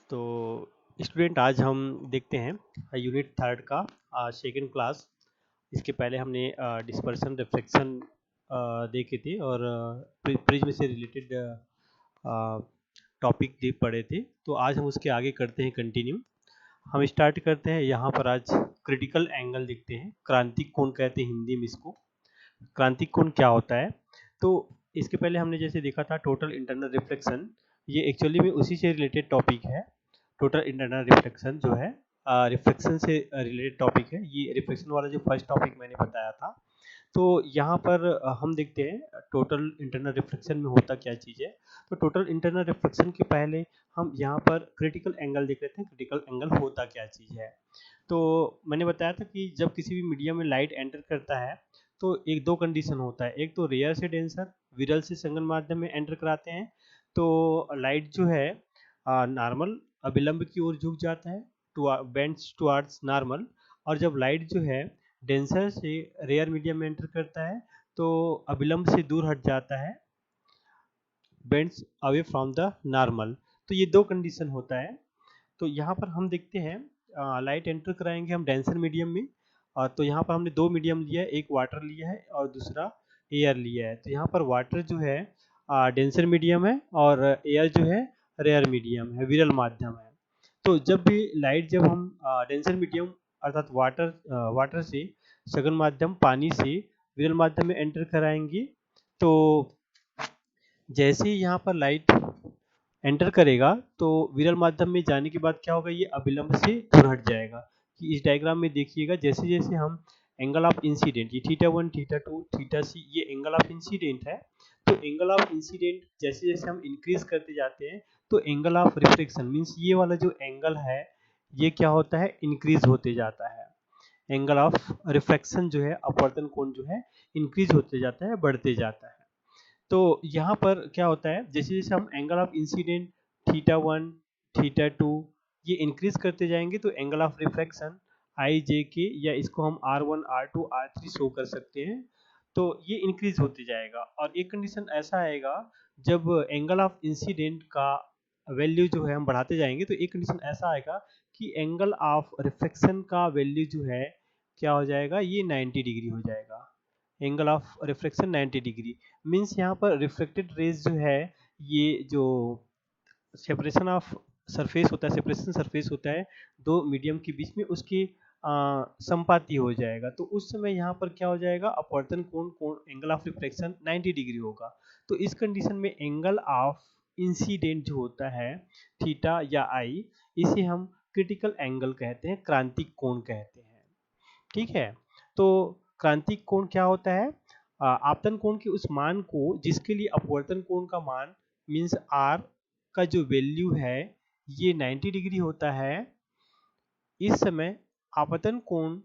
तो स्टूडेंट आज हम देखते हैं यूनिट थर्ड का सेकेंड क्लास। इसके पहले हमने डिस्पर्सन रिफ्लेक्शन देखे थे और प्रिज्म से रिलेटेड टॉपिक देख पढ़े थे। तो आज हम उसके आगे करते हैं कंटिन्यू। हम स्टार्ट करते हैं यहाँ पर। आज क्रिटिकल एंगल देखते हैं, क्रांतिक कोण कहते हैं हिंदी में इसको। क्रांतिक कोण क्या होता है? तो इसके पहले हमने जैसे देखा था टोटल इंटरनल रिफ्लेक्शन, ये एक्चुअली में उसी से रिलेटेड टॉपिक है। टोटल इंटरनल रिफ्लेक्शन जो है रिफ्लेक्शन से रिलेटेड टॉपिक है। ये रिफ्लेक्शन वाला जो फर्स्ट टॉपिक मैंने बताया था। तो यहाँ पर हम देखते हैं टोटल इंटरनल रिफ्लेक्शन में होता क्या चीज़ है। तो टोटल इंटरनल रिफ्लेक्शन के पहले हम यहाँ पर क्रिटिकल एंगल देख लेते हैं। क्रिटिकल एंगल होता क्या चीज़ है? तो मैंने बताया था कि जब किसी भी मीडियम में लाइट एंटर करता है तो एक दो कंडीशन होता है। एक तो रेयर से डेंसर, विरल से संगन माध्यम में एंटर कराते हैं तो लाइट जो है नॉर्मल अभिलंब की ओर झुक जाता है, बेंड्स टुवर्ड्स नॉर्मल। और जब लाइट जो है डेंसर से रेयर मीडियम में एंटर करता है तो अभिलंब से दूर हट जाता है, bends away from the normal. तो ये दो कंडीशन होता है। तो यहाँ पर हम देखते हैं लाइट एंटर कराएंगे हम डेंसर मीडियम में। तो यहाँ पर हमने दो मीडियम लिया है, एक वाटर लिया है और दूसरा एयर लिया है। तो यहाँ पर वाटर जो है डेंसर मीडियम है और एयर जो है रेयर मीडियम है, विरल माध्यम है। तो जब भी लाइट, जब हम डेंसर मीडियम अर्थात वाटर से सघन माध्यम पानी से विरल माध्यम में एंटर कराएंगे तो जैसे ही यहाँ पर लाइट एंटर करेगा तो विरल माध्यम में जाने के बाद क्या होगा, ये अभिलंब से दूर हट जाएगा। कि इस डायग्राम में देखिएगा जैसे जैसे हम एंगल ऑफ इंसिडेंट, ये θ1 θ2 θc ये एंगल ऑफ इंसिडेंट है। तो एंगल ऑफ इंसिडेंट जैसे जैसे हम इंक्रीज करते जाते हैं तो एंगल ऑफ रिफ्लेक्शन मीन्स ये वाला जो एंगल है ये क्या होता है, इंक्रीज होते जाता है। एंगल ऑफ रिफ्लेक्शन जो है, अपवर्तन कोण जो है इंक्रीज होते जाता है, बढ़ते जाता है। तो यहाँ पर क्या होता है, जैसे जैसे हम एंगल ऑफ इंसिडेंट θ1 θ2 ये इंक्रीज करते जाएंगे तो एंगल ऑफ रिफ्लेक्शन आई जे के, या इसको हम R1 R2 R3 शो कर सकते हैं। तो ये इंक्रीज होते जाएगा। और एक कंडीशन ऐसा आएगा जब एंगल ऑफ इंसिडेंट का वैल्यू जो है हम बढ़ाते जाएंगे तो एक कंडीशन ऐसा आएगा कि एंगल ऑफ रिफ्लेक्शन का वैल्यू जो है क्या हो जाएगा, ये 90 डिग्री हो जाएगा। Angle of reflection 90 degree means यहाँ पर रिफ्लेक्टेड रेज जो है, ये जो सेपरेशन ऑफ सरफेस होता है, सेपरेशन सरफेस होता है दो मीडियम के बीच में, उसकी संपाती हो जाएगा। तो उस समय यहाँ पर क्या हो जाएगा, अपवर्तन कोण एंगल ऑफ रिफ्लेक्शन 90 डिग्री होगा। तो इस कंडीशन में एंगल ऑफ इंसिडेंट जो होता है थीटा या आई, इसे हम क्रिटिकल एंगल कहते हैं, क्रांतिक कोण कहते हैं। ठीक है। तो क्रांतिक कोण क्या होता है, आपतन कोण के उस मान को जिसके लिए अपवर्तन कोण का मान मीन्स आर का जो वैल्यू है ये 90 डिग्री होता है। इस समय आपतन कोण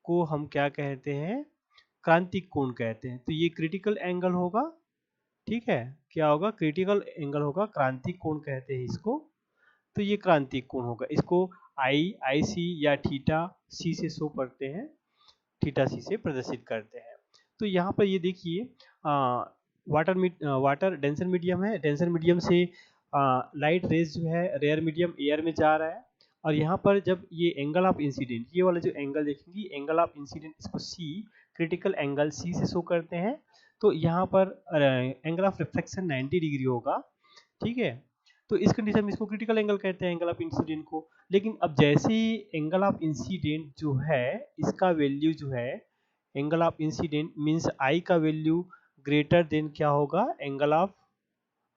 को हम क्या कहते हैं, क्रांतिक कोण कहते हैं। तो ये क्रिटिकल एंगल होगा। ठीक है, क्या होगा, क्रिटिकल एंगल होगा, क्रांतिक कोण कहते हैं इसको। तो ये क्रांतिक कोण होगा। इसको आई सी या थीटा सी से शो करते हैं, थीटा सी से प्रदर्शित करते हैं। तो यहाँ पर ये देखिए वाटर डेंसर मीडियम है, डेंसर मीडियम से लाइट रेज जो है रेयर मीडियम एयर में जा रहा है। और यहाँ पर जब ये एंगल ऑफ इंसिडेंट, ये वाला जो एंगल देखेंगे एंगल ऑफ इंसिडेंट, इसको सी क्रिटिकल एंगल सी से शो करते हैं। तो यहाँ पर एंगल ऑफ रिफ्लेक्शन 90 डिग्री होगा। ठीक है। तो इस कंडीशन में इसको क्रिटिकल एंगल कहते हैं, एंगल ऑफ इंसिडेंट को। लेकिन अब जैसे ही एंगल ऑफ इंसिडेंट जो है इसका वैल्यू जो है, angle of incident means I का वैल्यू ग्रेटर देन क्या होगा, एंगल ऑफ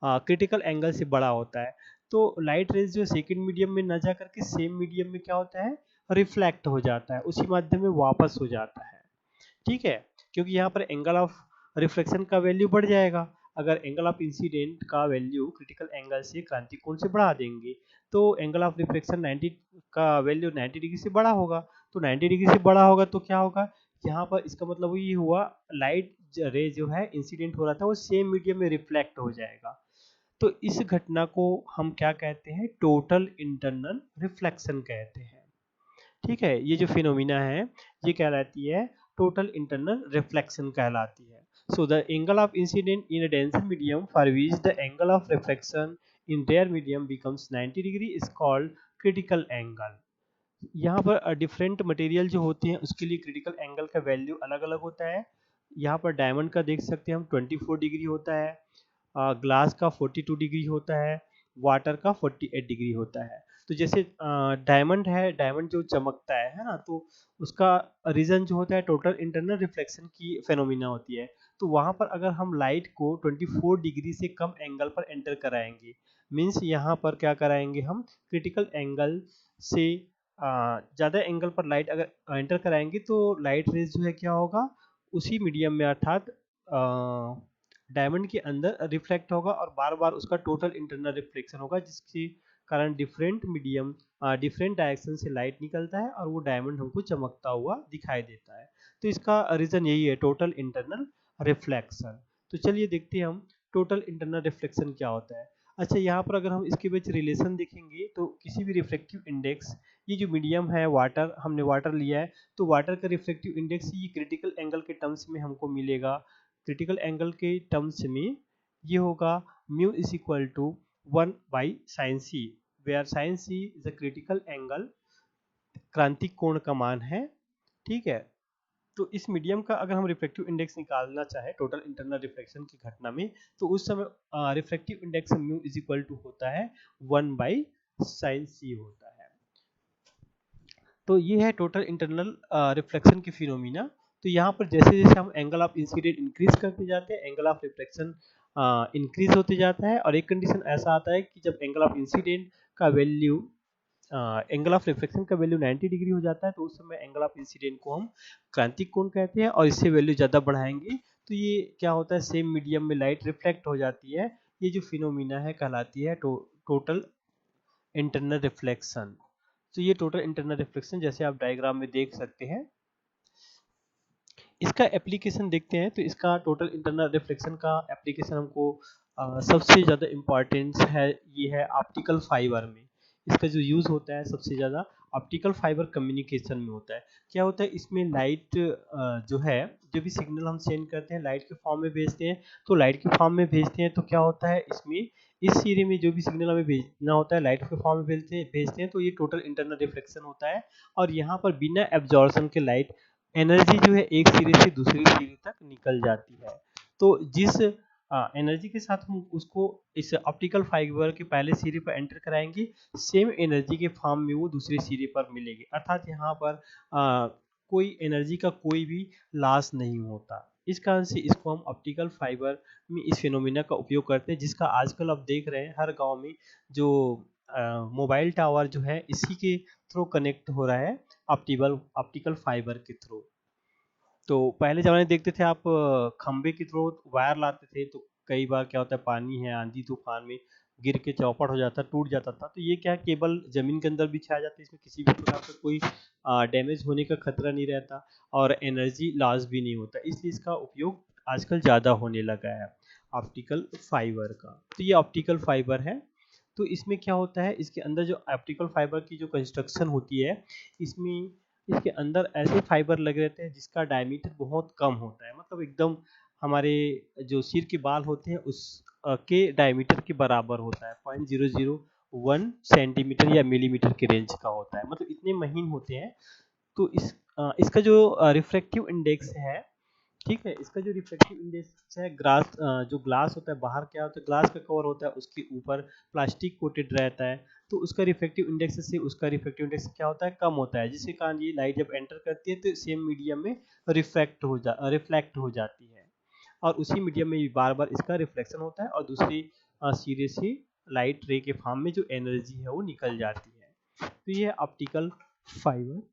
क्रिटिकल एंगल से बड़ा होता है। तो लाइट रेज जो सेकंड मीडियम में न जा करके सेम मीडियम में क्या होता है, रिफ्लेक्ट हो जाता है, उसी माध्यम में वापस हो जाता है। ठीक है, क्योंकि यहाँ पर एंगल ऑफ रिफ्लेक्शन का वैल्यू बढ़ जाएगा। अगर एंगल ऑफ इंसिडेंट का वैल्यू क्रिटिकल एंगल से क्रांतिक कोण से बढ़ा देंगे तो एंगल ऑफ रिफ्लेक्शन 90 का वैल्यू 90 डिग्री से बड़ा होगा। तो 90 डिग्री से बड़ा होगा तो क्या होगा, यहाँ पर इसका मतलब ये हुआ लाइट रे जो है इंसिडेंट हो रहा था वो सेम मीडियम में रिफ्लेक्ट हो जाएगा। तो इस घटना को हम क्या कहते हैं, टोटल इंटरनल रिफ्लेक्शन कहते हैं। ठीक है, ये जो फिनोमिना है ये कहलाती है टोटल इंटरनल रिफ्लेक्शन कहलाती है। So the angle of incident in a denser medium for which the angle of reflection in rare medium becomes 90 degree is called critical angle. यहाँ पर डिफरेंट मटेरियल जो होते हैं उसके लिए क्रिटिकल एंगल का वैल्यू अलग अलग होता है। यहाँ पर डायमंड का देख सकते हैं हम 24 डिग्री होता है, ग्लास का 42 डिग्री होता है, वाटर का 48 डिग्री होता है। तो जैसे डायमंड है, डायमंड जो चमकता है ना, तो उसका रीजन जो होता है टोटल इंटरनल रिफ्लेक्शन की फेनोमिना होती है। तो वहाँ पर अगर हम लाइट को 24 डिग्री से कम एंगल पर एंटर कराएंगे, मीन्स यहाँ पर क्या कराएंगे हम क्रिटिकल एंगल से ज़्यादा एंगल पर लाइट अगर एंटर कराएंगे तो लाइट रेज जो है क्या होगा उसी मीडियम में अर्थात डायमंड के अंदर रिफ्लेक्ट होगा और बार बार उसका टोटल इंटरनल रिफ्लेक्शन होगा, जिसके कारण डिफरेंट मीडियम डिफरेंट डायरेक्शन से लाइट निकलता है और वो डायमंड हमको चमकता हुआ दिखाई देता है। तो इसका रीज़न यही है, टोटल इंटरनल रिफ्लेक्शन। तो चलिए देखते हैं हम टोटल इंटरनल रिफ्लेक्शन क्या होता है। अच्छा, यहाँ पर अगर हम इसके बीच रिलेशन देखेंगे तो किसी भी रिफ्लेक्टिव इंडेक्स, ये जो मीडियम है वाटर, हमने वाटर लिया है, तो वाटर का रिफ्लेक्टिव इंडेक्स ये क्रिटिकल एंगल के टर्म्स में हमको मिलेगा। क्रिटिकल एंगल के टर्म्स में ये होगा mu is equal to 1 by sine C, where sine C is a critical angle, क्रांतिक कोण का मान है। ठीक है, तो इस मीडियम का अगर हम रिफ्लेक्टिव इंडेक्स निकालना चाहे टोटल इंटरनल रिफ्लेक्शन की घटना में, तो उस समय reflective index mu is equal to होता है 1 बाई साइन सी होता है। तो ये है टोटल इंटरनल रिफ्लेक्शन की फिनोमिना। तो यहाँ पर जैसे जैसे हम एंगल ऑफ इंसिडेंट इंक्रीज करते जाते हैं, एंगल ऑफ रिफ्लेक्शन इंक्रीज होते जाता है, और एक कंडीशन ऐसा आता है कि जब एंगल ऑफ इंसिडेंट का वैल्यू एंगल ऑफ रिफ्लेक्शन का वैल्यू 90 डिग्री हो जाता है, तो उस समय एंगल ऑफ इंसिडेंट को हम क्रांतिक कोण कहते हैं, और इससे वैल्यू ज़्यादा बढ़ाएंगे तो ये क्या होता है, सेम मीडियम में लाइट रिफ्लेक्ट हो जाती है। ये जो फिनोमिना है कहलाती है टोटल इंटरनल रिफ्लेक्शन। तो ये टोटल इंटरनल रिफ्लेक्शन जैसे आप डायग्राम में देख सकते हैं। इसका एप्लीकेशन देखते हैं, तो इसका टोटल इंटरनल रिफ्लेक्शन का एप्लीकेशन हमको सबसे ज़्यादा इम्पॉर्टेंस है, ये है ऑप्टिकल फाइबर में। इसका जो यूज़ होता है सबसे ज़्यादा ऑप्टिकल फाइबर कम्युनिकेशन में होता है। क्या होता है इसमें, लाइट जो है, जो भी सिग्नल हम सेंड करते हैं लाइट के फॉर्म में भेजते हैं, तो लाइट के फॉर्म में भेजते हैं तो क्या होता है इसमें, इस सिरे में जो भी सिग्नल हमें भेजना होता है लाइट के फॉर्म में भेजते हैं तो ये टोटल इंटरनल रिफ्लेक्शन होता है। और यहाँ पर बिना एब्जॉर्प्शन के लाइट एनर्जी जो है एक सिरे से दूसरी सिरे तक निकल जाती है। तो जिस एनर्जी के साथ हम उसको इस ऑप्टिकल फाइबर के पहले सिरे पर एंटर कराएंगे, सेम एनर्जी के फॉर्म में वो दूसरे सिरे पर मिलेगी, अर्थात यहाँ पर कोई एनर्जी का कोई भी लॉस नहीं होता। इस कारण से इसको हम ऑप्टिकल फाइबर में इस फिनोमिना का उपयोग करते हैं, जिसका आजकल आप देख रहे हैं हर गांव में जो मोबाइल टावर जो है इसी के थ्रू कनेक्ट हो रहा है, ऑप्टिकल फाइबर के थ्रू। तो पहले ज़माने देखते थे आप खंबे के थ्रू वायर लाते थे, तो कई बार क्या होता है पानी है आंधी तूफान में गिर के चौपट हो जाता, टूट जाता था, तो ये क्या केबल जमीन के अंदर बिछाया जाता है, इसमें किसी भी प्रकार का कोई डैमेज होने का खतरा नहीं रहता और एनर्जी लॉस भी नहीं होता, इसलिए इसका उपयोग आजकल ज़्यादा होने लगा है ऑप्टिकल फाइबर का। तो ये ऑप्टिकल फाइबर है। तो इसमें क्या होता है, इसके अंदर जो ऑप्टिकल फाइबर की जो कंस्ट्रक्शन होती है, इसमें इसके अंदर ऐसे फाइबर लगे रहते हैं जिसका डायमीटर बहुत कम होता है, मतलब एकदम हमारे जो सिर के बाल होते हैं उस के डायमीटर के बराबर होता है, 0.001 सेंटीमीटर या मिलीमीटर के रेंज का होता है, मतलब इतने महीन होते हैं। तो इसका जो रिफ्रैक्टिव इंडेक्स है, ठीक है, इसका जो रिफ्लेक्टिव इंडेक्स है, जो ग्लास होता है, बाहर क्या होता है ग्लास का कवर होता है, उसके ऊपर प्लास्टिक कोटेड रहता है, तो उसका रिफ्लेक्टिव इंडेक्स से उसका रिफ्लेक्टिव इंडेक्स क्या होता है, कम होता है, जिसके कारण ये लाइट जब एंटर करती है तो सेम मीडियम में रिफ्लेक्ट हो जाती है, और उसी मीडियम में बार बार इसका रिफ्लेक्शन होता है और दूसरी सिरे से लाइट रे के फॉर्म में जो एनर्जी है वो निकल जाती है। तो ये ऑप्टिकल फाइबर।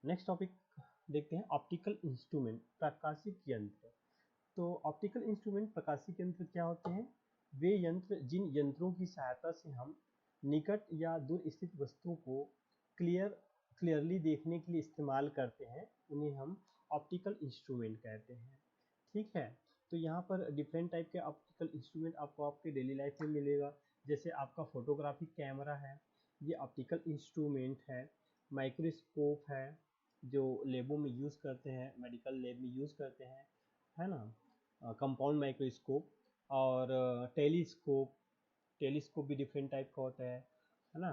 नेक्स्ट टॉपिक देखते हैं, ऑप्टिकल इंस्ट्रूमेंट, प्रकाशिक यंत्र। तो ऑप्टिकल इंस्ट्रूमेंट प्रकाशिक यंत्र क्या होते हैं, वे यंत्र जिन यंत्रों की सहायता से हम निकट या दूर स्थित वस्तुओं को क्लियरली देखने के लिए इस्तेमाल करते हैं, उन्हें हम ऑप्टिकल इंस्ट्रूमेंट कहते हैं। ठीक है, तो यहाँ पर डिफरेंट टाइप के ऑप्टिकल इंस्ट्रूमेंट आपको आपके डेली लाइफ में मिलेगा। जैसे आपका फोटोग्राफिक कैमरा है, ये ऑप्टिकल इंस्ट्रूमेंट है। माइक्रोस्कोप है जो लेबों में यूज़ करते हैं, मेडिकल लैब में यूज़ करते हैं, है ना। कंपाउंड माइक्रोस्कोप और टेलीस्कोप। टेलीस्कोप भी डिफरेंट टाइप का होता है ना।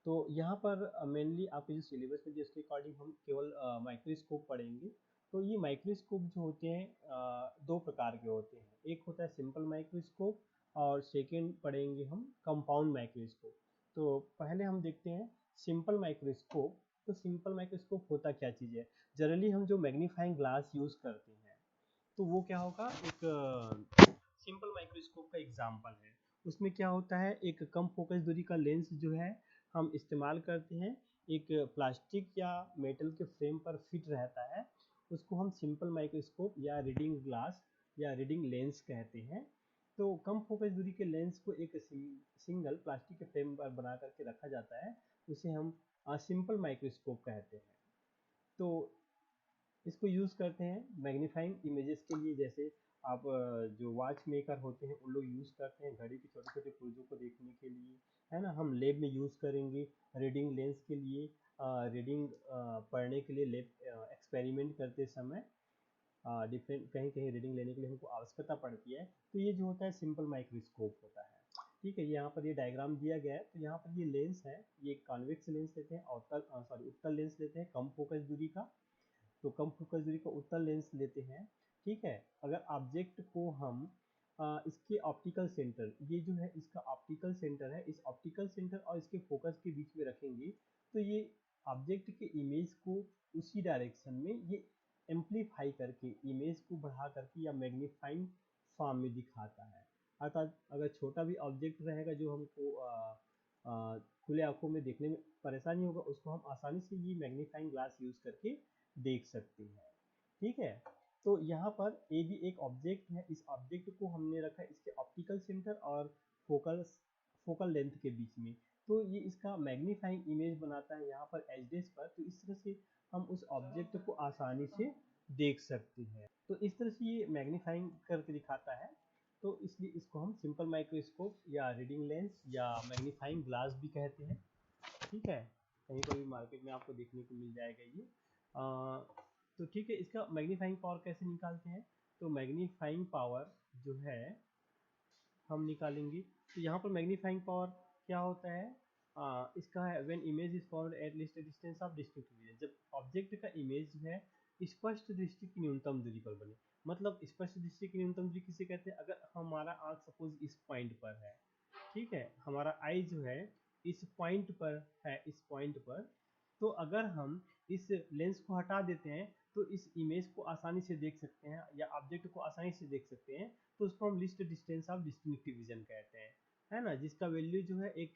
तो यहाँ पर मेनली आपके जो सिलेबस में जिसके अकॉर्डिंग हम केवल माइक्रोस्कोप पढ़ेंगे। तो ये माइक्रोस्कोप जो होते हैं दो प्रकार के होते हैं, एक होता है सिंपल माइक्रोस्कोप और सेकेंड पढ़ेंगे हम कंपाउंड माइक्रोस्कोप। तो पहले हम देखते हैं सिंपल माइक्रोस्कोप। तो सिंपल माइक्रोस्कोप होता क्या चीज़ है। जनरली हम जो मैग्नीफाइंग ग्लास यूज़ करते हैं तो वो क्या होगा, एक सिंपल माइक्रोस्कोप का एग्जांपल है। उसमें क्या होता है, एक कम फोकस दूरी का लेंस जो है हम इस्तेमाल करते हैं, एक प्लास्टिक या मेटल के फ्रेम पर फिट रहता है, उसको हम सिंपल माइक्रोस्कोप या रीडिंग ग्लास या रीडिंग लेंस कहते हैं। तो कम फोकस दूरी के लेंस को एक सिंगल प्लास्टिक के फ्रेम पर बना करके रखा जाता है, उसे हम सिंपल माइक्रोस्कोप कहते हैं। तो इसको यूज़ करते हैं मैग्नीफाइंग इमेजेस के लिए, जैसे आप जो वॉच मेकर होते हैं उन लोग यूज़ करते हैं घड़ी के छोटे छोटे पुर्जों को देखने के लिए, है ना। हम लैब में यूज़ करेंगे रीडिंग लेंस के लिए, रीडिंग पढ़ने के लिए लैब एक्सपेरिमेंट करते समय डिफरेंट कहीं कहीं रीडिंग लेने के लिए हमको आवश्यकता पड़ती है। तो ये जो होता है सिंपल माइक्रोस्कोप होता है। ठीक है, यहाँ पर ये डायग्राम दिया गया है। तो यहाँ पर ये लेंस है, ये कॉन्वेक्स लेंस लेते हैं, उत्तल लेंस लेते हैं कम फोकस दूरी का। तो कम फोकस दूरी का उत्तल लेंस लेते हैं। ठीक है, अगर ऑब्जेक्ट को हम इसके ऑप्टिकल सेंटर, ये जो है इसका ऑप्टिकल सेंटर है, इस ऑप्टिकल सेंटर और इसके फोकस के बीच में रखेंगे तो ये ऑब्जेक्ट के इमेज को उसी डायरेक्शन में ये एम्पलीफाई करके इमेज को बढ़ा करके या मैग्नीफाइंग फॉर्म में दिखाता है। अर्थात अगर छोटा भी ऑब्जेक्ट रहेगा जो हमको खुले आंखों में देखने में परेशानी होगा, उसको हम आसानी से ये मैग्नीफाइंग ग्लास यूज करके देख सकते हैं। ठीक है, तो यहाँ पर ए भी एक ऑब्जेक्ट है, इस ऑब्जेक्ट को हमने रखा है इसके ऑप्टिकल सेंटर और फोकल लेंथ के बीच में। तो ये इसका मैग्नीफाइंग इमेज बनाता है यहाँ पर एजडेस पर। तो इस तरह से हम उस ऑब्जेक्ट को आसानी से देख सकते हैं। तो इस तरह से ये मैग्नीफाइंग करके दिखाता है। तो इसलिए इसको हम सिंपल माइक्रोस्कोप या रीडिंग लेंस या मैग्नीफाइंग ग्लास भी कहते हैं। ठीक है, कहीं पर भी मार्केट में आपको देखने को मिल जाएगा ये। तो ठीक है, इसका मैग्नीफाइंग पावर कैसे निकालते हैं। तो मैग्नीफाइंग पावर जो है हम निकालेंगे। तो यहाँ पर मैग्नीफाइंग पावर क्या होता है, इसका है when image is found at least distance of distinct vision. जब ऑब्जेक्ट का इमेज जो है स्पष्ट दृष्टि की न्यूनतम दूरी पर बने। मतलब स्पष्ट दृष्टि की न्यूनतम दूरी किसे कहते हैं, अगर हमारा आंख सपोज इस पॉइंट पर है, ठीक है, हमारा आई जो है इस पॉइंट पर है, इस पॉइंट पर, तो अगर हम इस लेंस को हटा देते हैं तो इस इमेज को आसानी से देख सकते हैं या ऑब्जेक्ट को आसानी से देख सकते हैं। तो उसको हम least distance of distinctive vision कहते हैं, है ना, जिसका वैल्यू जो है एक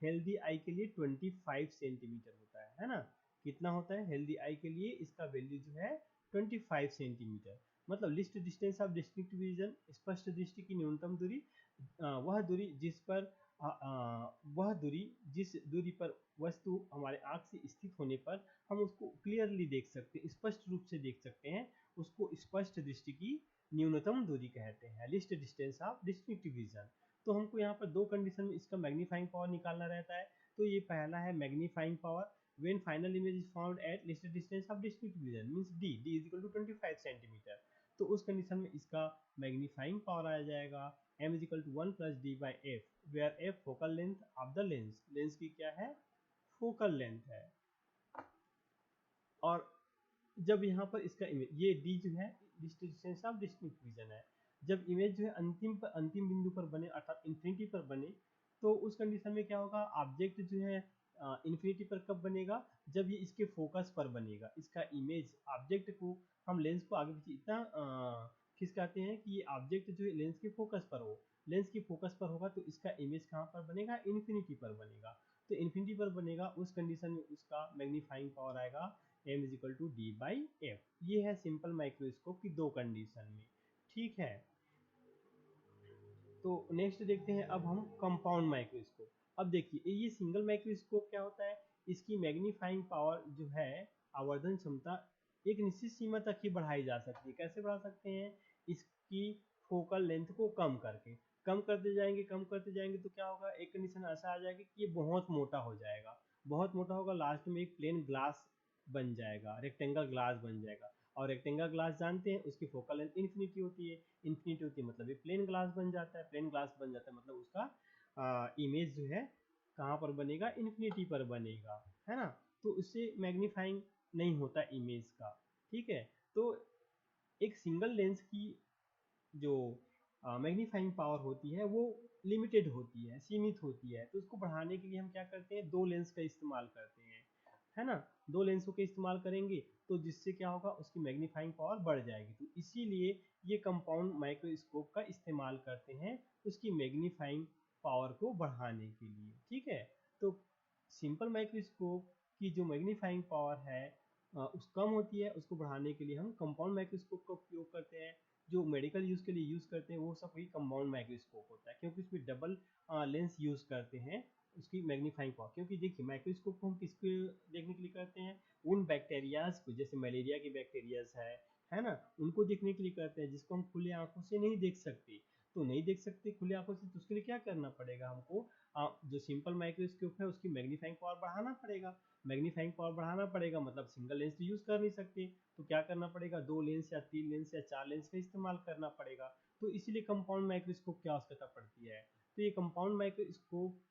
हेल्दी आई के लिए 25 सेंटीमीटर होता है ना। कितना होता है हेल्दी आई के लिए, इसका वैल्यू जो है 25 सेंटीमीटर। मतलब list distance of distinctive vision, स्पष्ट दृष्टि की न्यूनतम दूरी, वह दूरी जिस पर वह दूरी जिस दूरी पर वस्तु हमारे आँख से स्थित होने पर हम उसको क्लियरली देख सकते हैं, स्पष्ट रूप से देख सकते हैं, उसको स्पष्ट दृष्टि की न्यूनतम दूरी कहते हैं, list distance of distinctive vision. तो हमको यहाँ पर दो कंडीशन में इसका मैग्नीफाइंग पावर निकालना रहता है। तो ये पहला है magnifying power when final image is found at least distance of distinctive vision means D is equal to 25 centimetre. तो उस कंडीशन में इसका मैग्नीफाइंग पावर आ जाएगा m is equal to 1 plus D by F, where F focal length of the lens, lens की क्या है focal length है। और जब यहाँ पर इसका इमेज ये डी जो है डिस्टेंस ऑफ डिस्टिंक्ट विजन है, जब इमेज जो है अंतिम बिंदु पर बने अर्थात इन्फिनिटी पर बने, तो उस कंडीशन में क्या होगा, ऑब्जेक्ट जो है इन्फिनिटी पर कब बनेगा, जब ये इसके फोकस पर बनेगा। इसका इमेज ऑब्जेक्ट को हम लेंस को आगे पीछे इतना खिसकाते हैं कि ये ऑब्जेक्ट जो है लेंस के फोकस पर हो, लेंस के फोकस पर होगा तो इसका इमेज कहाँ पर बनेगा, इन्फिनिटी पर बनेगा। तो इन्फिनिटी पर बनेगा, उस कंडीशन में उसका मैग्नीफाइंग पावर आएगा m is equal to D by F. ये है सिंपल माइक्रोस्कोप की दो कंडीशन में। ठीक है, तो नेक्स्ट देखते हैं अब हम कंपाउंड माइक्रोस्कोप। अब देखिए ये सिंगल माइक्रोस्कोप क्या होता है, इसकी मैग्नीफाइंग पावर जो है आवर्धन क्षमता एक निश्चित सीमा तक ही बढ़ाई जा सकती है। कैसे बढ़ा सकते हैं, इसकी फोकल लेंथ को कम करके, कम करते जाएंगे कम करते जाएंगे तो क्या होगा, एक कंडीशन ऐसा आ जाएगा कि ये बहुत मोटा हो जाएगा, बहुत मोटा होगा, लास्ट में एक प्लेन ग्लास बन जाएगा, रेक्टेंगल ग्लास बन जाएगा। और रेक्टेंगल ग्लास जानते हैं उसकी फोकल लेंथ इन्फिनिटी होती है, इन्फिनिटी होती है मतलब ये प्लेन ग्लास बन जाता है, प्लेन ग्लास बन जाता है मतलब उसका इमेज जो है कहाँ पर बनेगा, इन्फिनिटी पर बनेगा, है ना। तो उससे मैग्नीफाइंग नहीं होता इमेज का, ठीक है। तो एक सिंगल लेंस की जो मैग्नीफाइंग पावर होती है वो लिमिटेड होती है, सीमित होती है। तो उसको बढ़ाने के लिए हम क्या करते हैं, दो लेंस का इस्तेमाल करते हैं, है ना। दो लेंसों के इस्तेमाल करेंगे तो जिससे क्या होगा, उसकी मैग्नीफाइंग पावर बढ़ जाएगी। तो इसीलिए ये कंपाउंड माइक्रोस्कोप का इस्तेमाल करते हैं उसकी मैग्नीफाइंग पावर को बढ़ाने के लिए, ठीक है। तो सिंपल माइक्रोस्कोप की जो मैग्नीफाइंग पावर है उस कम होती है, उसको बढ़ाने के लिए हम कंपाउंड माइक्रोस्कोप का उपयोग करते हैं। जो मेडिकल यूज़ के लिए यूज़ करते हैं वो सब वही कंपाउंड माइक्रोस्कोप होता है, क्योंकि उसमें डबल लेंस यूज़ करते हैं उसकी मैग्नीफाइंग पावर। क्योंकि देखिए माइक्रोस्कोप को हम किसको देखने के लिए करते हैं, उन बैक्टीरियाज को, जैसे मलेरिया की बैक्टीरियाज है ना, उनको देखने के लिए करते हैं जिसको हम खुले आंखों से नहीं देख सकते। तो नहीं देख सकते खुले आंखों से, तो उसके लिए क्या करना पड़ेगा हमको, जो सिंपल माइक्रोस्कोप है उसकी मैग्नीफाइंग पावर बढ़ाना पड़ेगा। मैग्नीफाइंग पावर बढ़ाना पड़ेगा मतलब सिंगल लेंस तो यूज़ कर नहीं सकते, तो क्या करना पड़ेगा, दो लेंस या तीन लेंस या चार लेंस का इस्तेमाल करना पड़ेगा। तो इसीलिए कंपाउंड माइक्रोस्कोप की आवश्यकता पड़ती है। तो ये कंपाउंड माइक्रोस्कोप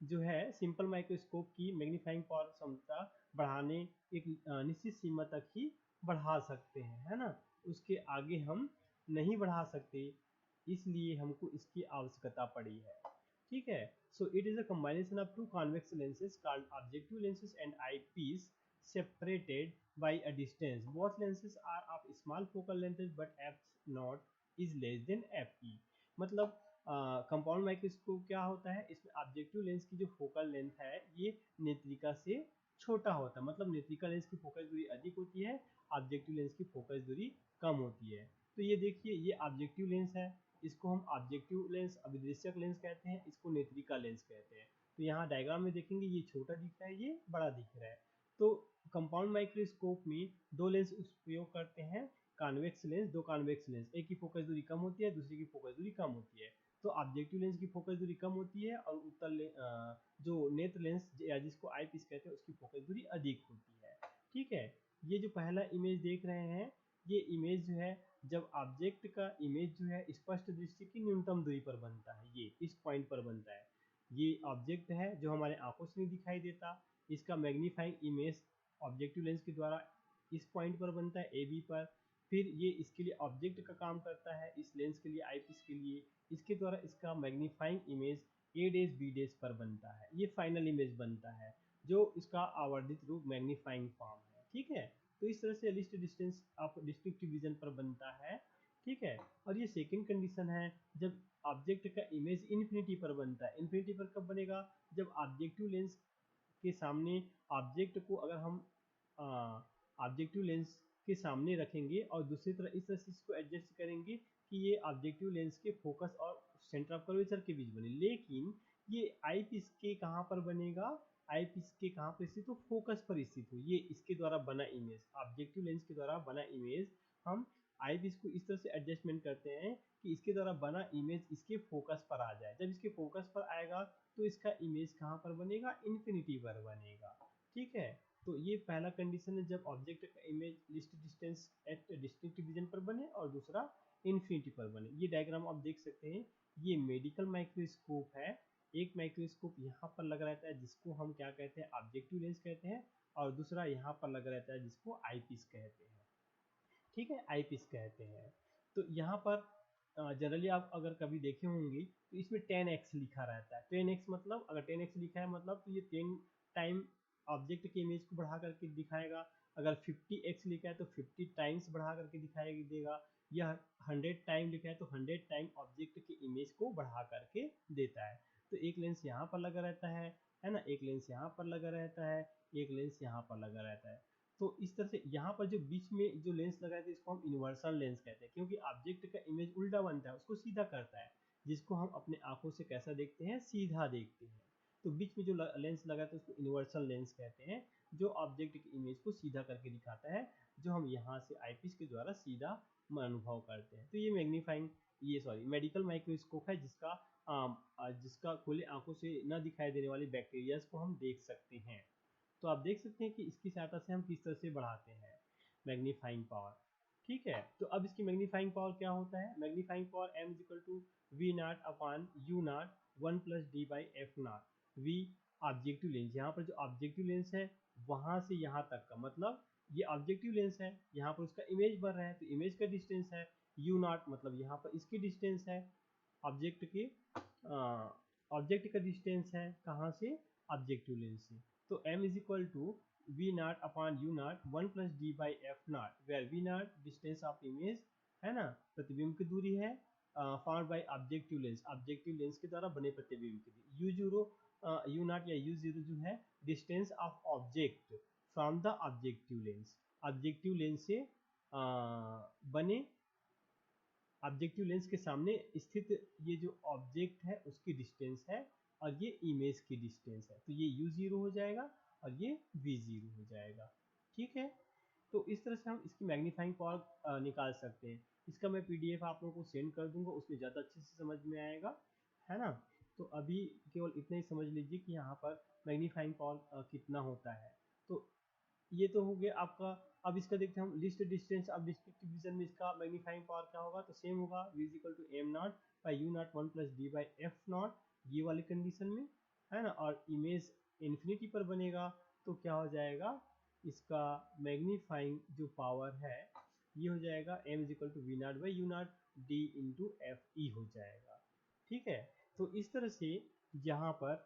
जो है सिंपल माइक्रोस्कोप की मैग्नीफाइंग पावर क्षमता बढ़ाने एक निश्चित सीमा तक ही बढ़ा सकते हैं, है ना। उसके आगे हम नहीं बढ़ा सकते, इसलिए हमको इसकी आवश्यकता पड़ी है, ठीक है। So it is a combination of two convex lenses called objective lenses and eyepiece separated by a distance. Both lenses are of small focal length but f naught is less than fe. मतलब compound microscope क्या होता है, इसमें objective lens की जो focal length है ये नेत्रिका से छोटा होता है, मतलब नेत्रिका लेंस की फोकस दूरी अधिक होती है, ऑब्जेक्टिव लेंस की फोकस दूरी कम होती है। तो ये देखिए ये ऑब्जेक्टिव लेंस है, इसको हम ऑब्जेक्टिव लेंस अभिदृश्यक लेंस कहते हैं, इसको नेत्रिका लेंस कहते हैं। तो यहाँ डायग्राम में देखेंगे ये छोटा दिख रहा है, ये बड़ा दिख रहा है। तो कंपाउंड माइक्रोस्कोप में दो लेंस उपयोग करते हैं, कॉन्वेक्स लेंस, दो कॉन्वेक्स लेंस, एक की फोकस दूरी कम होती है, दूसरी की फोकस दूरी कम होती है। तो ऑब्जेक्टिव लेंस की फोकस दूरी कम होती है और जो नेत्र लेंस या जिसको आई पीस कहते हैं उसकी फोकस दूरी अधिक होती है, ठीक है। ये जो पहला इमेज देख रहे हैं, ये इमेज जो है जब ऑब्जेक्ट का इमेज जो है स्पष्ट दृष्टि की न्यूनतम दूरी पर बनता है, ये इस पॉइंट पर बनता है। ये ऑब्जेक्ट है जो हमारे आंखों से नहीं दिखाई देता, इसका मैग्नीफाइंग इमेज ऑब्जेक्टिव लेंस के द्वारा इस पॉइंट पर बनता है ए बी पर। फिर ये इसके लिए ऑब्जेक्ट का काम करता है, इस लेंस के लिए आई पीस के लिए, इसके द्वारा इसका magnifying image A days be days पर बनता है, ये फाइनल इमेज बनता है जो इसका आवर्धित रूप मैग्नीफाइंग फॉर्म है, ठीक है। तो इस तरह से लिस्ट डिस्टेंस ऑफ डिस्ट्रिक्टिव विजन पर बनता है, ठीक है। और ये सेकंड कंडीशन है जब ऑब्जेक्ट का इमेज इन्फिनिटी पर बनता है। इन्फिनिटी पर कब बनेगा, जब ऑब्जेक्टिव लेंस के सामने ऑब्जेक्ट को अगर हम ऑब्जेक्टिव लेंस के सामने रखेंगे और दूसरी तरफ इस तरह से इसको एडजस्ट करेंगे कि ये ऑब्जेक्टिव लेंस के फोकस और सेंटर ऑफ कर्वेचर के बीच बने। लेकिन ये आई पीस के कहाँ पर बनेगा, आई पीस के कहाँ पर स्थित हो, फोकस पर स्थित हो। ये इसके द्वारा बना इमेज, ऑब्जेक्टिव लेंस के द्वारा बना इमेज हम आई पीस को इस तरह से एडजस्टमेंट करते हैं कि इसके द्वारा बना इमेज इसके फोकस पर आ जाए। जब इसके फोकस पर आएगा तो इसका इमेज कहाँ पर बनेगा, इन्फिनिटी पर बनेगा, ठीक है। तो ये पहला कंडीशन है जब ऑब्जेक्ट का image least distance at distinctive vision पर बने और दूसरा इन्फिनिटी पर बने। ये डायग्राम आप देख सकते हैं, ये मेडिकल माइक्रोस्कोप है। एक माइक्रोस्कोप यहाँ पर लगा रहता है जिसको हम क्या कहते हैं, ऑब्जेक्टिव लेंस कहते हैं, और दूसरा यहाँ पर लगा रहता है जिसको आई पीस कहते हैं, ठीक है, आई पीस कहते हैं। तो यहाँ पर जनरली आप अगर कभी देखे होंगे तो इसमें 10x लिखा रहता है। 10x मतलब अगर 10x लिखा है मतलब तो ये 10 टाइम ऑब्जेक्ट के इमेज को बढ़ा करके दिखाएगा। अगर 50x लिखा है तो 50 टाइम्स बढ़ा करके दिखाई देगा। यह 100 टाइम लिखा है तो 100 टाइम ऑब्जेक्ट के इमेज को बढ़ा करके देता है। तो एक लेंस यहाँ पर लगा रहता है ना, एक लेंस यहाँ पर लगा रहता है, एक लेंस यहाँ पर लगा रहता है। तो इस तरह से यहाँ पर जो बीच में जो लेंस लगा है इसको हम इन्वर्सल लेंस कहते हैं, क्योंकि ऑब्जेक्ट का इमेज उल्टा बनता है, उसको सीधा करता है, जिसको हम अपने आंखों से कैसा देखते हैं, सीधा देखते हैं। तो बीच में जो लेंस लगा है उसको इन्वर्सल लेंस कहते हैं, जो ऑब्जेक्ट की इमेज को सीधा करके दिखाता है, जो हम यहाँ से आईपीस के द्वारा सीधा अनुभव करते हैं। तो ये मैग्नीफाइंग मेडिकल माइक्रोस्कोप है जिसका खुले आंखों से न दिखाई देने वाली बैक्टीरियाज को हम देख सकते हैं। तो आप देख सकते हैं कि इसकी सहायता से हम किस तरह से बढ़ाते हैं मैग्नीफाइंग पावर। ठीक है। तो अब इसकी मैग्नीफाइंग पावर क्या होता है, magnifying power m is equal to V not upon U not 1 plus D by F not. V objective lens, यहाँ पर जो ऑब्जेक्टिव लेंस है वहाँ से यहाँ तक का, मतलब ये ऑब्जेक्टिव लेंस है, यहाँ पर उसका इमेज बन रहा है तो इमेज का डिस्टेंस है, यू नॉट मतलब यहाँ पर इसकी डिस्टेंस है ऑब्जेक्ट के, ऑब्जेक्ट का डिस्टेंस है कहाँ से, ऑब्जेक्टिव लेंस से। तो m is equal to V not upon U not 1 plus D by F not, where V not distance of image है ना, प्रतिबिंब की दूरी है, found by objective lens, objective lens के द्वारा बने प्रतिबिंब की दूरी, यू जीरो यू नॉट या यू जीरो जो है distance of object from the objective lens, objective lens से बने ऑब्जेक्टिव लेंस के सामने स्थित ये जो ऑब्जेक्ट है उसकी डिस्टेंस है, और ये इमेज की डिस्टेंस है, तो ये u जीरो हो जाएगा और ये v जीरो हो जाएगा। ठीक है, तो इस तरह से हम इसकी मैग्नीफाइंग पावर निकाल सकते हैं। इसका मैं पीडीएफ आप लोगों को सेंड कर दूंगा, उसमें ज़्यादा अच्छे से समझ में आएगा, है ना। तो अभी केवल इतना ही समझ लीजिए कि यहाँ पर मैग्नीफाइंग पावर कितना होता है। तो ये तो हो गया आपका। अब इसका देखते हैं हम लिस्ट डिस्टेंस, अब डिस्ट्रिक्ट डिवीजन में इसका मैग्नीफाइंग पावर क्या होगा, तो सेम होगा v is equal to M not by U not 1 plus D by F not, ये वाली कंडीशन में, है ना। और इमेज इन्फिनिटी पर बनेगा तो क्या हो जाएगा, इसका मैग्नीफाइंग जो पावर है ये हो जाएगा m is equal to V not by U not D into F E हो जाएगा। ठीक है, तो इस तरह से यहाँ पर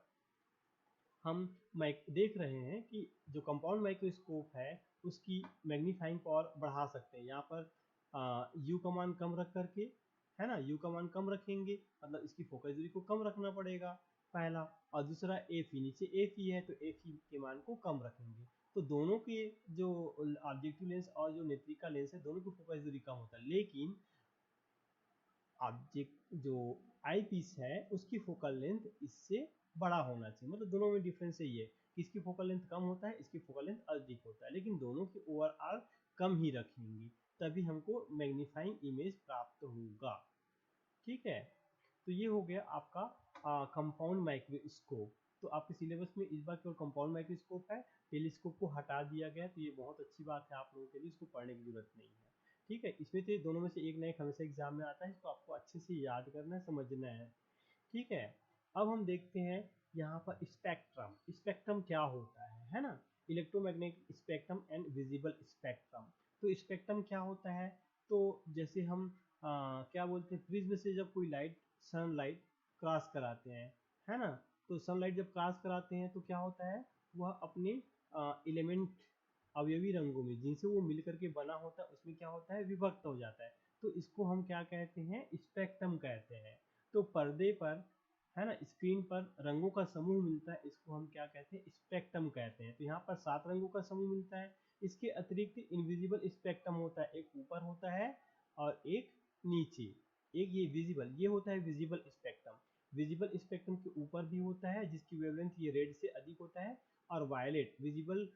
हम देख रहे हैं कि जो कंपाउंड माइक्रोस्कोप है उसकी मैग्नीफाइंग पावर बढ़ा सकते हैं। यहाँ पर यू का मान कम रख करके, है ना, यू का मान कम रखेंगे मतलब इसकी फोकस दूरी को कम रखना पड़ेगा पहला, और दूसरा एफ ई, नीचे एफ ई है तो एफ ई के मान को कम रखेंगे। तो दोनों के जो ऑब्जेक्टिव लेंस और जो नेत्रिका लेंस है दोनों की फोकस दूरी कम होता है, लेकिन ऑब्जेक्ट जो आई पीस है उसकी फोकल लेंथ इससे बड़ा होना चाहिए, मतलब दोनों में डिफरेंस यही है कि इसकी फोकल लेंथ कम होता है, इसकी फोकल लेंथ अधिक होता है, लेकिन दोनों की ओवरऑल कम ही रखेंगी, तभी हमको मैग्नीफाइंग इमेज प्राप्त होगा। ठीक है, तो ये हो गया आपका कंपाउंड माइक्रोस्कोप। तो आपके सिलेबस में इस बार केवल कंपाउंड माइक्रोस्कोप है, टेलीस्कोप को हटा दिया गया, तो ये बहुत अच्छी बात है आप लोगों के लिए, इसको पढ़ने की जरूरत नहीं है। ठीक है, इसमें से दोनों में से एक ना एक हमेशा एग्जाम में आता है, इसको आपको अच्छे से याद करना है, समझना है। ठीक है, अब हम देखते हैं यहाँ पर स्पेक्ट्रम, स्पेक्ट्रम क्या होता है ना, electromagnetic spectrum and visible spectrum. तो स्पेक्ट्रम क्या होता है, तो जैसे हम क्या बोलते हैं, प्रिज्म से जब कोई लाइट सनलाइट क्रॉस कराते हैं, है ना, तो सनलाइट जब क्रॉस कराते हैं तो क्या होता है, वह अपने एलिमेंट अवयवी रंगों में जिनसे वो मिल करके बना होता है उसमें क्या होता है, विभक्त हो जाता है, तो इसको हम क्या कहते हैं, स्पेक्ट्रम कहते हैं। तो पर्दे पर, है ना, स्क्रीन पर रंगों का समूह मिलता है, इसको हम क्या कहते हैं, स्पेक्ट्रम कहते हैं। तो यहाँ पर 7 रंगों का समूह मिलता है। इसके अतिरिक्त इनविजिबल स्पेक्ट्रम होता है, एक ऊपर होता है और एक नीचे, एक ये विजिबल, ये होता है विजिबल स्पेक्ट्रम। विजिबल स्पेक्ट्रम के ऊपर भी होता है जिसकी वेवलेंथ ये रेड से अधिक होता है, और वायलेट विजिबल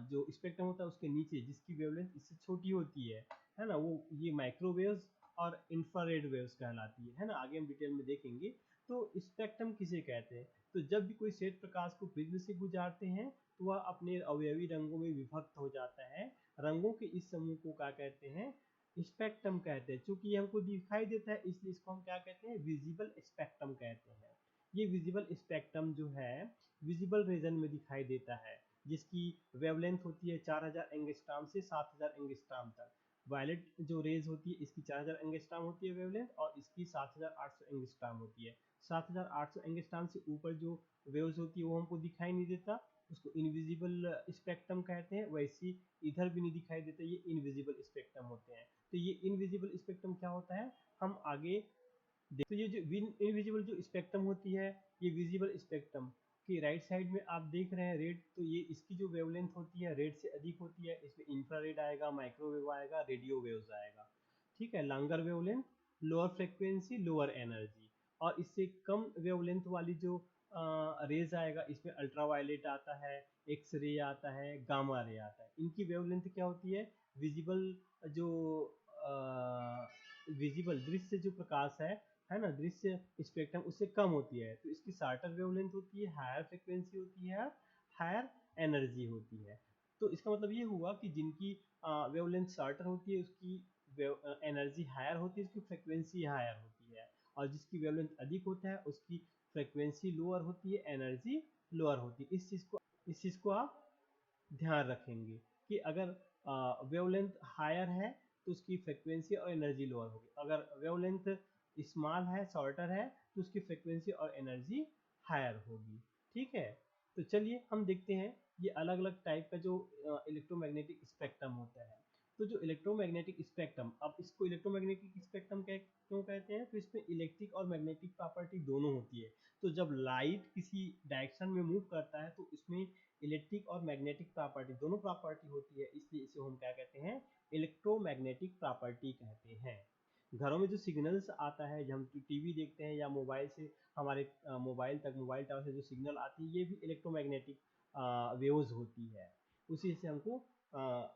जो स्पेक्ट्रम होता है उसके नीचे जिसकी वेवलेंथ इससे छोटी होती है ना, वो ये माइक्रोवेव्स और इंफ्रारेड वेव्स कहलाती है ना, आगे हम डिटेल में देखेंगे। तो स्पेक्ट्रम किसे कहते हैं, तो जब भी कोई श्वेत प्रकाश को प्रिज्म से गुजारते हैं तो वह अपने अवयवी रंगों में विभक्त हो जाता है, रंगों के इस समूह को क्या कहते हैं, स्पेक्ट्रम कहते हैं। चूंकि ये हमको दिखाई देता है इसलिए इसको हम क्या कहते हैं, विजिबल स्पेक्ट्रम कहते हैं। ये विजिबल स्पेक्ट्रम जो है विजिबल रीजन में दिखाई देता है, जिसकी वेवलेंथ होती है 4000 एंगस्ट्रॉम से 7000 एंगस्ट्रॉम तक। वायलेट जो रेज होती है इसकी 4000 एंगस्ट्रॉम होती है वेवलेंथ, और इसकी 7800 एंगस्ट्रॉम होती है। 7800 एंगस्ट्रॉम से ऊपर जो वेव्स होती है वो हमको दिखाई नहीं देता, उसको इनविजिबल स्पेक्ट्रम कहते हैं। वैसे इधर भी नहीं दिखाई देता, ये इनविजिबल स्पेक्ट्रम होते हैं। तो ये इनविजिबल स्पेक्ट्रम क्या होता है, हम आगे तो ये जो इनविजिबल जो स्पेक्ट्रम होती है, ये विजिबल स्पेक्ट्रम की राइट साइड में आप देख रहे हैं रेड, तो ये इसकी जो वेवलेंथ होती है रेड से अधिक होती है, इसमें इंफ्रारेड आएगा, माइक्रोवेव आएगा, रेडियो वेव्स आएगा। ठीक है, longer wavelength, lower frequency, lower energy. और इससे कम वेवलेंथ वाली जो रेज आएगा, इसमें अल्ट्रावायलेट आता है, एक्स रे आता है, गामा रे आता है। इनकी वेवलेंथ क्या होती है, विजिबल जो विजिबल दृश्य जो प्रकाश है ना, दृश्य स्पेक्ट्रम उससे कम होती है, तो इसकी शार्टर वेवलेंथ होती है, हायर फ्रिक्वेंसी होती है, हायर एनर्जी होती है। तो इसका मतलब ये हुआ कि जिनकी वेवलेंथ शॉर्टर होती है उसकी एनर्जी हायर होती है, उसकी फ्रिक्वेंसी हायर होती है, और जिसकी वेवलेंथ अधिक होता है उसकी फ्रिक्वेंसी लोअर होती है, एनर्जी लोअर होती है। इस चीज़ को आप ध्यान रखेंगे कि अगर वेवलेंथ हायर है तो उसकी फ्रिक्वेंसी और एनर्जी लोअर होगी, अगर वेवलेंथ स्मॉल है, शॉर्टर है, तो उसकी फ्रिक्वेंसी और एनर्जी हायर होगी। ठीक है, तो चलिए हम देखते हैं ये अलग अलग टाइप का जो इलेक्ट्रोमैग्नेटिक स्पेक्ट्रम होता है। तो जो इलेक्ट्रोमैग्नेटिक स्पेक्ट्रम, अब इसको इलेक्ट्रोमैग्नेटिक स्पेक्ट्रम क्यों कहते हैं, तो इसमें इलेक्ट्रिक और मैग्नेटिक प्रॉपर्टी दोनों होती है। तो जब लाइट किसी डायरेक्शन में मूव करता है तो इसमें इलेक्ट्रिक और मैग्नेटिक प्रॉपर्टी दोनों प्रॉपर्टी होती है, इसलिए इसे हम क्या कहते हैं, इलेक्ट्रोमैग्नेटिक प्रॉपर्टी कहते हैं। घरों में जो सिग्नल्स आता है, जब हम टीवी देखते हैं या मोबाइल से हमारे मोबाइल टावर से जो सिग्नल आती है, ये भी इलेक्ट्रोमैग्नेटिक वेव्स होती है, उसी से हमको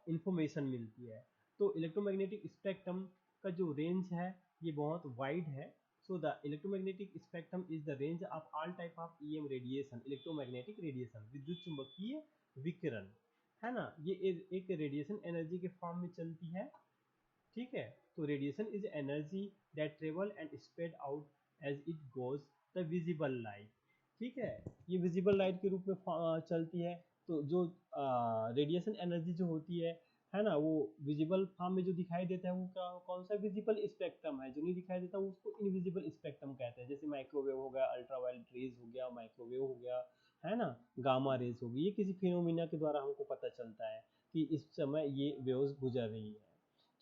इंफॉर्मेशन मिलती है। तो इलेक्ट्रोमैग्नेटिक स्पेक्ट्रम का जो रेंज है ये बहुत वाइड है। So the electromagnetic spectrum is the range of all type of EM radiation, electromagnetic radiation, विद्युत चुंबकीय विकिरण, है ना। ये एक रेडिएशन एनर्जी के फॉर्म में चलती है। ठीक है, तो radiation is energy that travel and spread out as it goes the visible light. ठीक है, ये विजिबल लाइट के रूप में चलती है। तो जो रेडिएशन एनर्जी जो होती है ना, वो विजिबल फॉर्म में जो दिखाई देता है वो कौन सा विजिबल स्पेक्ट्रम है, जो नहीं दिखाई देता वो उसको इनविजिबल स्पेक्ट्रम कहते हैं। जैसे माइक्रोवेव हो गया, अल्ट्रावायलेट रेज हो गया, माइक्रोवेव हो गया, है ना, गामा रेज हो गई, ये किसी फिनोमिना के द्वारा हमको पता चलता है कि इस समय ये वेव्स गुजर रही है।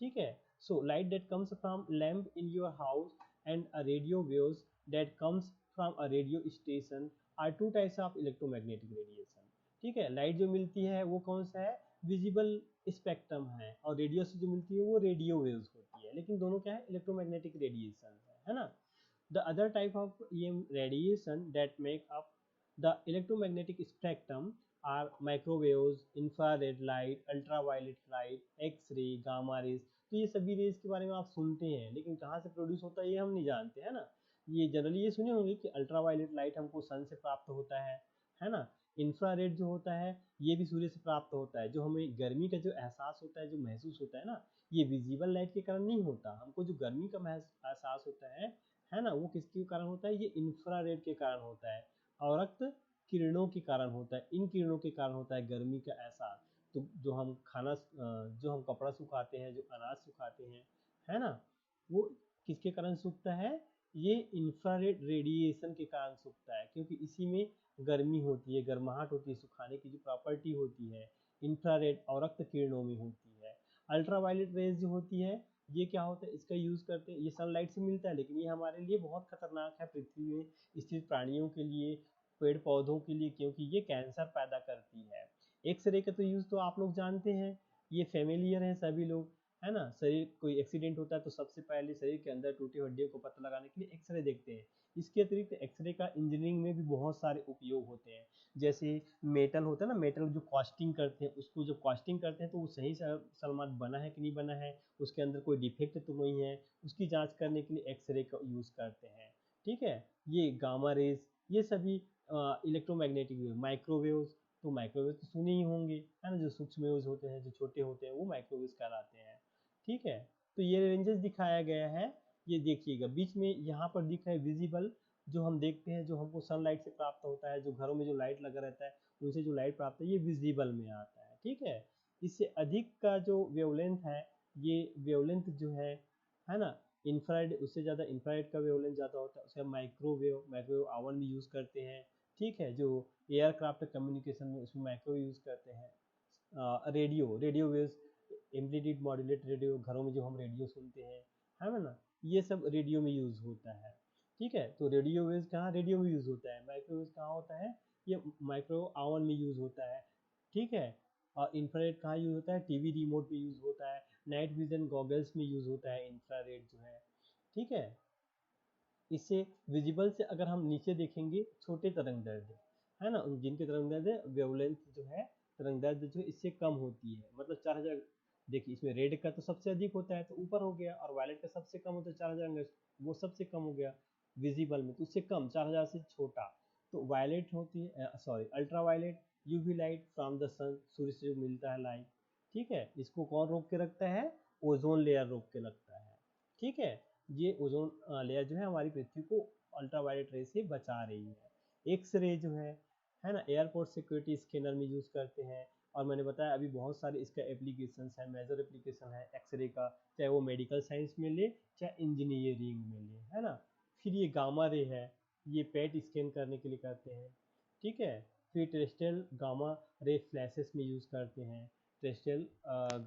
ठीक है, so light that comes from lamp in your house and a radio waves that comes from a radio station are two types of electromagnetic radiation। ठीक है, लाइट जो मिलती है वो कौन सा है, विजिबल स्पेक्ट्रम है, और रेडियो से जो मिलती है वो रेडियो वेव्स होती है, लेकिन दोनों क्या है, इलेक्ट्रोमैग्नेटिक रेडिएशन है ना। The other type of EM radiation that make up the electromagnetic spectrum are microwaves, infrared light, ultraviolet light, X-ray, gamma rays। तो ये सभी रेज के बारे में आप सुनते हैं, लेकिन कहाँ से प्रोड्यूस होता है ये हम नहीं जानते, है ना। ये जनरली ये सुने होंगे कि अल्ट्रावायलेट लाइट हमको सन से प्राप्त होता है ना। इंफ्रारेड जो होता है ये भी सूर्य से प्राप्त होता है। जो हमें गर्मी का जो एहसास होता है, जो महसूस होता है ना, ये विजिबल लाइट के कारण नहीं होता। हमको जो गर्मी का एहसास होता है ना, वो किसके कारण होता है, ये इंफ्रारेड के कारण होता है, अवरक्त किरणों के कारण होता है। इन किरणों के कारण होता है गर्मी का एहसास। तो जो हम कपड़ा सुखाते हैं, जो अनाज सुखाते हैं, है ना, वो किसके कारण सूखता है, ये इंफ्रारेड रेडिएशन के कारण सूखता है, क्योंकि इसी में गर्मी होती है, गर्माहट होती है, सुखाने की जो प्रॉपर्टी होती है इंफ्रारेड और रक्त किरणों में होती है। अल्ट्रावायलेट रेज जो होती है ये क्या होता है, इसका यूज करते हैं, ये सनलाइट से मिलता है, लेकिन ये हमारे लिए बहुत खतरनाक है पृथ्वी में स्थित प्राणियों के लिए, पेड़ पौधों के लिए, क्योंकि ये कैंसर पैदा करती है। एक्सरे का तो यूज तो आप लोग जानते हैं, ये फेमिलियर है सभी लोग, है ना। शरीर कोई एक्सीडेंट होता है तो सबसे पहले शरीर के अंदर टूटी हड्डियों को पता लगाने के लिए एक्सरे देखते हैं। इसके अतिरिक्त एक्सरे का इंजीनियरिंग में भी बहुत सारे उपयोग होते हैं। जैसे मेटल होता है ना, मेटल जो कास्टिंग करते हैं, उसको जब कास्टिंग करते हैं तो वो सही सलमत बना है कि नहीं बना है, उसके अंदर कोई डिफेक्ट तो नहीं है, उसकी जांच करने के लिए एक्सरे का यूज़ करते हैं। ठीक है, ये गामा रेज, ये सभी इलेक्ट्रोमैग्नेटिक वेव, माइक्रोवेव्स, तो माइक्रोवेव तो सुने ही होंगे, है ना, जो सूक्ष्म वेव्स होते हैं, जो छोटे होते हैं, वो माइक्रोवेव्स कहलाते हैं। ठीक है, तो ये रेंजेस दिखाया गया है, ये देखिएगा बीच में यहाँ पर दिख रहा है विजिबल, जो हम देखते हैं, जो हमको सनलाइट से प्राप्त होता है, जो घरों में जो लाइट लगा रहता है उनसे जो लाइट प्राप्त है, ये विजिबल में आता है। ठीक है, इससे अधिक का जो वेवलेंथ है, ये वेवलेंथ जो है ना, इंफ्रारेड, उससे ज़्यादा इंफ्रारेड का वेवलेंथ ज़्यादा होता है, उसका माइक्रोवेव आवन में यूज़ करते हैं। ठीक है, जो एयरक्राफ्ट कम्युनिकेशन में उसमें माइक्रोवेव यूज़ करते हैं। Radio waves, amplitude modulate radio, घरों में जो हम रेडियो सुनते हैं, है ना, ये सब रेडियो में यूज़ होता है। ठीक है, तो रेडियो वेव्स कहाँ रेडियो में यूज़ होता है, माइक्रोवेव्स कहाँ होता है, ये माइक्रो आवन में यूज़ होता है। ठीक है, और इंफ्रारेड कहाँ यूज़ होता है, टीवी रिमोट में यूज़ होता है, नाइट विजन गॉगल्स में यूज़ होता है इंफ्रारेड जो है। ठीक है, इससे विजिबल से अगर हम नीचे देखेंगे, छोटे तरंग दैर्ध्य, है ना, जिनके तरंग दैर्ध्य वेवलेंथ जो है, तरंग दैर्ध्य जो है इससे कम होती है, मतलब 4000, देखिए इसमें रेड का तो सबसे अधिक होता है तो ऊपर हो गया, और वायलेट का सबसे कम होता है 4000 अंगस्ट्र, वो सबसे कम हो गया विजिबल में, तो उससे कम 4000 से छोटा, तो वायलेट होती है, sorry ultra violet, UV light from the sun, सूर्य से जो मिलता है लाइट, ठीक है, इसको कौन रोक के रखता है, ओजोन लेयर रोक के रखता है, ठीक है। ये ओजोन लेयर जो है हमारी पृथ्वी को अल्ट्रावायलेट रे से बचा रही है। एक्स रे जो है ना, एयरपोर्ट सिक्योरिटी स्कैनर में यूज करते हैं। और मैंने बताया अभी बहुत सारे इसका एप्लीकेशंस है, मेजर एप्लीकेशन है एक्सरे का, चाहे वो मेडिकल साइंस में ले चाहे इंजीनियरिंग में ले, है ना। फिर ये गामा रे है, ये पेट स्कैन करने के लिए करते हैं, ठीक है। फिर टेरेस्ट्रियल गामा रे फ्लैशेस में यूज़ करते हैं, टेरेस्ट्रियल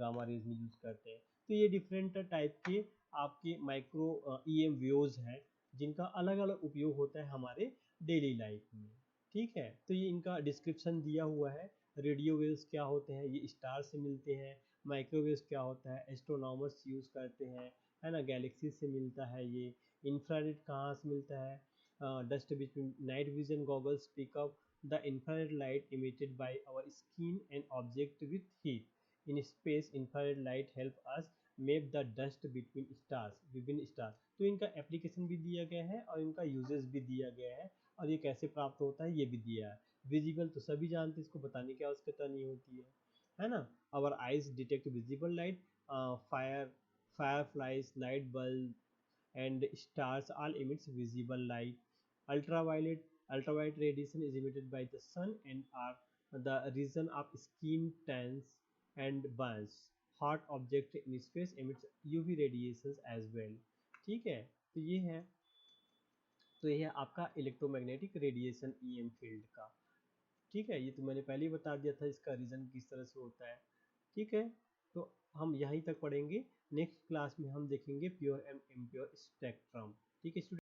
गामा रेज में यूज़ करते हैं। तो ये डिफरेंट टाइप के आपके माइक्रो ईएम वेव्स हैं जिनका अलग अलग उपयोग होता है हमारे डेली लाइफ में, ठीक है। तो ये इनका डिस्क्रिप्शन दिया हुआ है। रेडियो वेव्स क्या होते हैं, ये स्टार से मिलते हैं। माइक्रोवेव्स क्या होता है, एस्ट्रोनॉमर्स यूज़ करते हैं, है ना, गैलेक्सी से मिलता है ये। इंफ्रारेड कहाँ से मिलता है, dust between night vision goggles pick up the infrared light emitted by our skin and object with heat. In space, infrared light help us map the dust between stars, विभिन्न star. तो इनका application भी दिया गया है और इनका uses भी दिया गया है, और ये कैसे प्राप्त होता है ये भी दिया है। विजिबल तो सभी जानते हैं, इसको बताने की आवश्यकता नहीं होती है ना। Our eyes detect visible light, fire fireflies, light bulb, and stars all emits visible light. Ultraviolet radiation is emitted by the sun and are the reason of skin tans and burns. Hot object in space emits UV radiations as well. ठीक है, तो ये है, तो ये है आपका electromagnetic radiation EM field का, ठीक है। ये तो मैंने पहले ही बता दिया था इसका रीज़न किस तरह से होता है, ठीक है। तो हम यहीं तक पढ़ेंगे, नेक्स्ट क्लास में हम देखेंगे प्योर एंड इम्प्योर स्पेक्ट्रम, ठीक है स्टूडेंट।